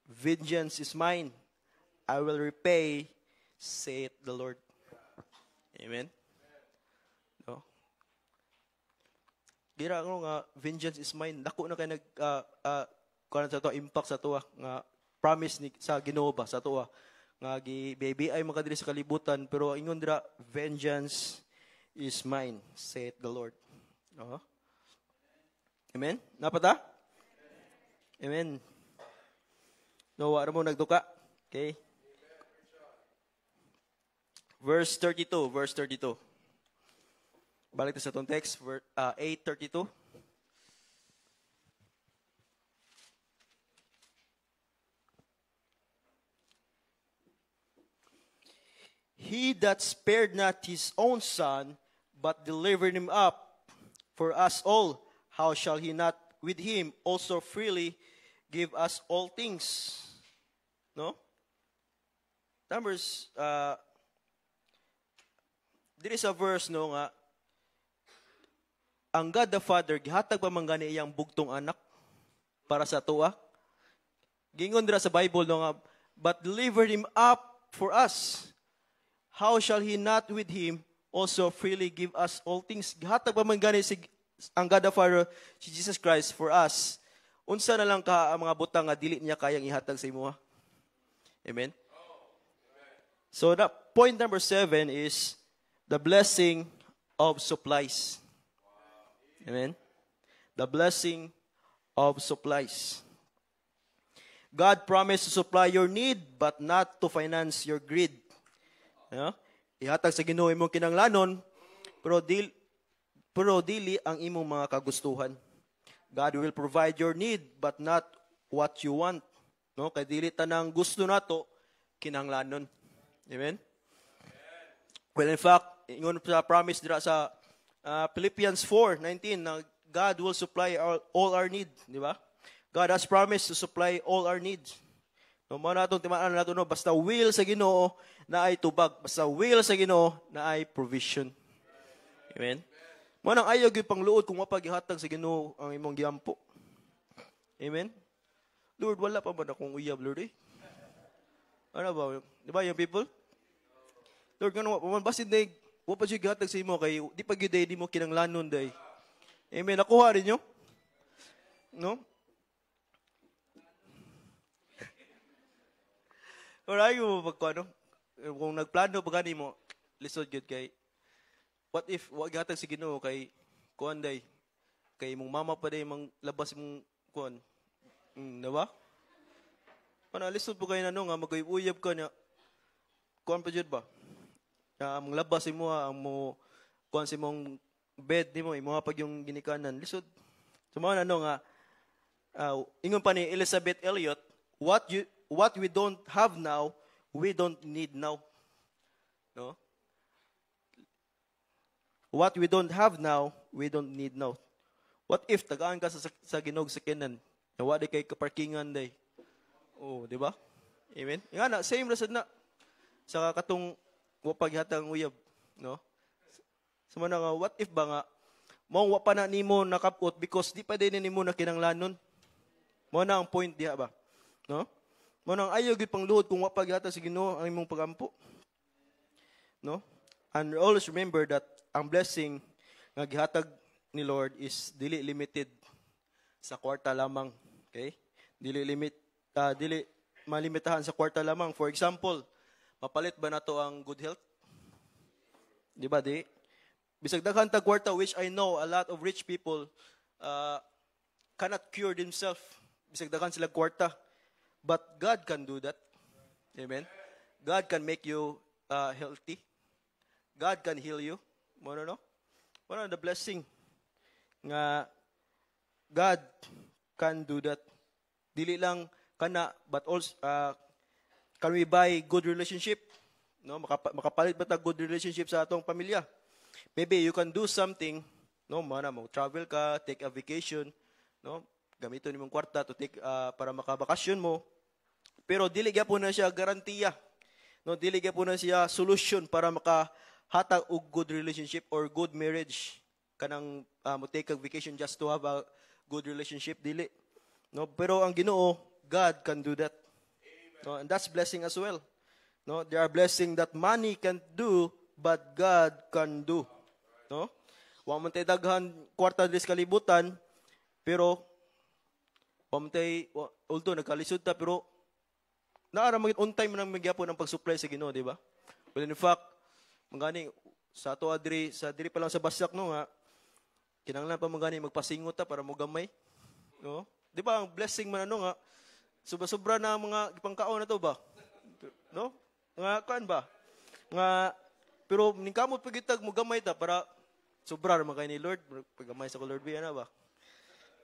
vengeance is mine, I will repay, saith the Lord. Amen? No? Gira ko nga, vengeance is mine. Dako na kayo kuan sa to impact sa tuwa nga promise ni sa Ginoo ba sa tuwa nga baby ay makadiri sa kalibutan, pero ingon dira, vengeance is mine, saith the Lord. Oh. Amen? Napata? Amen. No, wala mo nagduka. Okay? verse 32. Balik ta sa itong text, 8:32. He that spared not his own son, but delivered him up for us all, how shall he not with him also freely give us all things? No? Numbers, there is a verse no nga, ang God the Father, gihatag pa man gani iyang bugtong anak para sa tuwa. Gingon dira sa Bible no nga, but delivered him up for us. How shall he not with him also freely give us all things? Gihatag pa man gani si ang God the Father, si Jesus Christ for us. Unsa na lang ka ang mga butang nga dili niya kayang ihatag sa imo? Amen. So that point number 7 is the blessing of supplies. Amen. The blessing of supplies. God promised to supply your need but not to finance your greed. Ihatag sa Ginoo imong kinanglanon pero dili ang imong mga kagustuhan. God will provide your need but not what you want. No, kay dili tanang gusto nato kinanglanon. Amen. Well, in fact, ingon sa promise dira sa Philippians 4:19 na God will supply all our need, di ba? God has promised to supply all our needs. No, mo natong timaan nato no, basta will sa Ginoo na ay tubag, basta will sa Ginoo na ay provision. Amen. Mo nang ayaw gyud pangluod kung mapagihatag sa Ginoo ang imong giampo. Amen. Lord, wala pa man akong uyab, Lord. Ano ba? Di ba yung people? Lord, ganun, basin na wa pa siya gihatag sa imo kay di pa gyud di mo kinanglanon day. Amen. Nakuha rin nyo? No? Alright, magkano? Kung nagplano pa gani mo, lisod gyud kay what if wa gihatag sa Ginoo kay kuan day kay imong mama pa day mang labas imong kuan. Diba? Pana lisod po kayo na nga maguyab ka niya. Kuan pa jud ba? Ang labas mo ang mo kuan si mong bed nimo imo pag yung ginikanan lisod. Sumaon nga ingon pa ni Elizabeth Elliot, what we don't have now, we don't need now. No? What we don't have now, we don't need now. What if tagaan ka sa Ginog sa Kenan? Nawa di kay kaparkingan day. Oh, di ba? Amen. Nga na same rasad na sa katong wa paghatag ang uyab, no? Suma na nga what if ba nga mao wa pa na nimo nakapot because di pa din nimo na kinanglanon. Mo na ang point diha ba? No? Mo nang ayaw gyud pangluhod kung wa paghatag sa Ginoo ang imong pagampo. No? And always remember that ang blessing nga gihatag ni Lord is dili limited sa kwarta lamang. Okay? Dili malimitahan sa kwarta lamang. For example, mapalit ba nato ang good health? Di ba di? Bisag daghan tag kwarta, which I know a lot of rich people cannot cure themselves. Bisag daghan sila kwarta. But God can do that. Amen? God can make you healthy. God can heal you. Mono no? Mono the blessing nga God can do that. Dili lang kana but also can we buy good relationship? No, makapalit ba ta good relationship sa atong pamilya? Maybe you can do something, no, mana mo travel ka, take a vacation, no? Gamiton nimong kwarta to take para makabakasyon mo. Pero dili gyapon na siya garantiya. No, dili gyapon na siya solution para makahatag og good relationship or good marriage. Kanang mo take a vacation just to have a good relationship, dili. No, pero ang Ginoo, God can do that. No, and that's blessing as well. No, there are blessing that money can't do, but God can do. No? Wa man tay daghan kwarta diri sa kalibutan, pero although nagkalisod ta pero naara magit on time nang magyapon ang pag-supply sa Ginoo, di ba? Well, in fact, mangani sa ato adri pa lang sa Basak no nga kinahanglan pa mangani magpasingot ta para mo gamay. No? Di ba ang blessing man ano nga sobra na mga ipangkaon na to ba? No? Nga kan ba? Nga Pero ningkamot pagitag mo gamay ta para sobra naman kay ni Lord. Pagamay sa ko Lord biya na ba?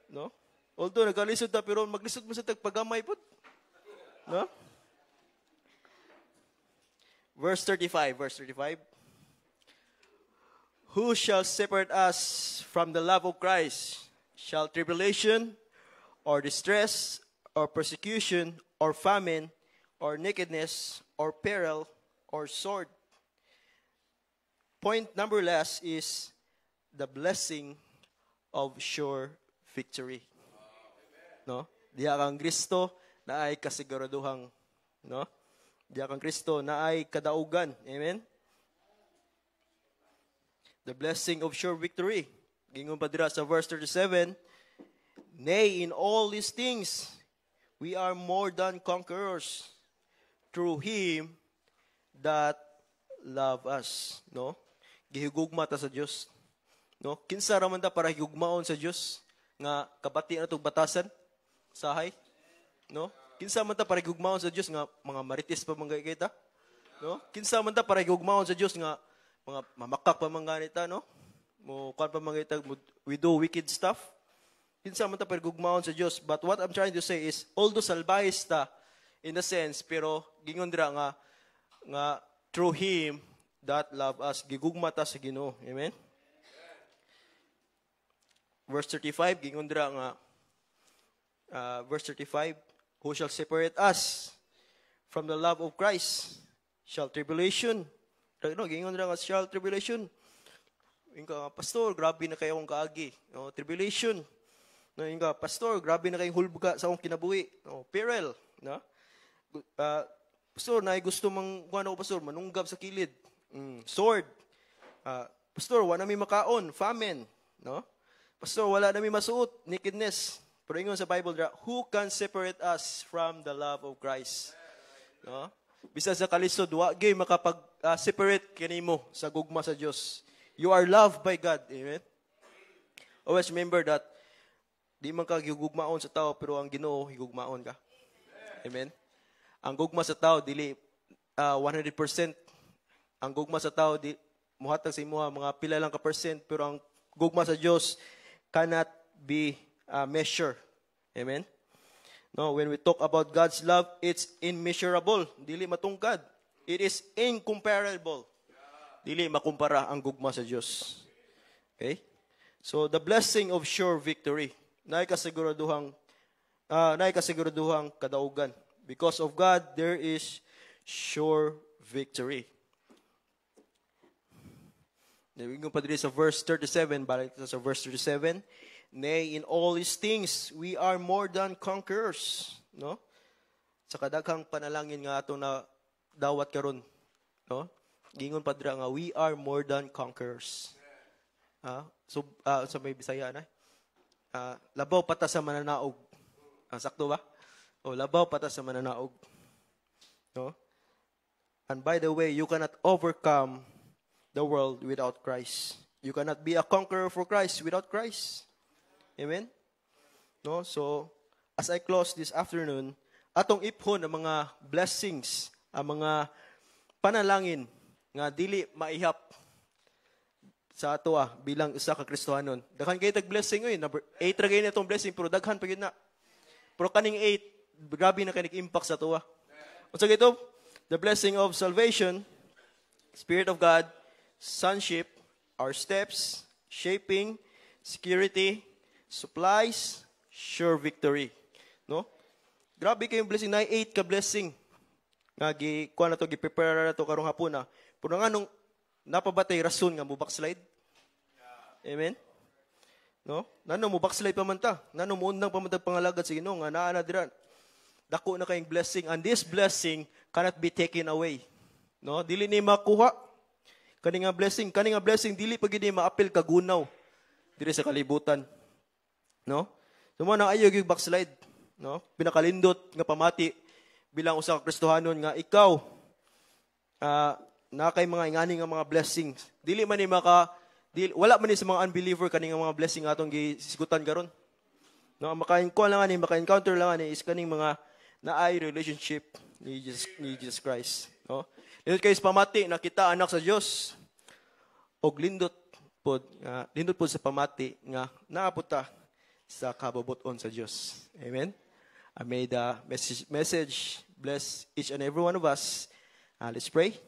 No? Although nagkalisod ta pero maglisod mo sa tagpagamay pud. No? Verse 35. Who shall separate us from the love of Christ? Shall tribulation, or distress, or persecution, or famine, or nakedness, or peril, or sword? Point number last is the blessing of sure victory. No? Diya kang Kristo na ay kasiguraduhang, no? Diya kang Kristo na ay kadaugan. Amen? The blessing of sure victory. Gingon pa dira sa verse 37, nay, in all these things, we are more than conquerors through Him that love us. No? Gihigugma ta sa Dios. No? Kinsa ra man ta para higugmaon sa Dios nga kabati na tong batasan sahay. No? Kinsa man ta para higugmaon sa Dios nga mga marites pa man kita. No? Kinsa man ta para higugmaon sa Dios nga mga mamakak pa man ganita, no? Mo kan pa man kita we do wicked stuff. Kinsa man ta para higugmaon sa Dios. But what I'm trying to say is although salbayis ta in a sense pero gingon dira nga through Him that love us, gigugma ta sa Ginoo. Amen? Verse 35, gingon dira nga, verse 35, who shall separate us from the love of Christ? Shall tribulation? No, gingon dira nga, shall tribulation? Inga, pastor, grabe na kayo akong kaagi. No, tribulation. No, inga, pastor, grabe na kayong hulbuga sa akong kinabuhi. No, peril. No? Pastor, na gusto mang, pastor, manunggab sa kilid. Sword. Pastor, wala nami makaon, famine, no? Pastor, wala nami masuot, nakedness. Pero ingon sa Bible, who can separate us from the love of Christ? No? Bisa sa kalisod, wa gyud makapag-separate kanimo sa gugma sa Dios. You are loved by God. Amen? Always remember that di man ka gugmaon sa tao pero ang Ginoo higugmaon ka. Amen? Ang gugma sa tao dili 100%. Ang gugma sa tao, muhatag sa imuha, mga pila lang ka percent, pero ang gugma sa Diyos cannot be measured. Amen? No, when we talk about God's love, it's immeasurable. Dili matungkad. It is incomparable. Dili makumpara ang gugma sa Diyos. Okay? So, the blessing of sure victory. Naikasiguruduhang kadaugan. Because of God, there is sure victory. Naging pa dito sa verse 37, balik sa verse 37. Nay, in all these things, we are more than conquerors. No? Sa kadaghang panalangin nga ato na dawat karon, no? Gingon pa dira nga, we are more than conquerors. So, sa may Bisaya na. Labaw pata sa mananaog. Sakto ba? O, labaw pata sa mananaog. No? And by the way, you cannot overcome the world without Christ. You cannot be a conqueror for Christ without Christ. Amen? No? So, as I close this afternoon, atong iphon ang mga blessings, ang mga panalangin nga dili maihap sa ato bilang isa ka Kristohanon. Daghan kay tag blessing oy, number 8 ra gay natong blessing pero daghan pa gyud na. Pero kaning 8 grabe na kay nag-impact sa ato. Unsa gito? The blessing of salvation, Spirit of God, sonship, our steps, shaping, security, supplies, sure victory. No? Grabe kayong blessing. Na 8 ka blessing. Nga, kuha na to, gi-prepare na to karong hapon na. Pero nga nung napabatay rason nga mo backslide. Amen? No? Nano mo backslide pa man ta. Nano mo undang pa man tag pangalagad sa Ginoo nga naa na dira. Dako na kayong blessing, and this blessing cannot be taken away. No? Dili ni makuha. Kani nga blessing dili pa gid ni maapil kagunaw diri sa kalibutan. No? Sumo na ayo gyud backslide, no? Pinakalindot nga pamati bilang usa ka Kristohanon nga ikaw na kay mga ingani nga mga blessings. Dili man ni wala man ni sa mga unbeliever kani nga mga blessing atong gisigutan karon. No, maka-encounter lang ani is kaning mga naay relationship ni Jesus Christ, no? Lindot kayo sa pamati na kita anak sa Dios. Og lindot pod sa pamati nga naaputa sa kababoton sa Dios. Amen. I may the message bless each and every one of us. Let's pray.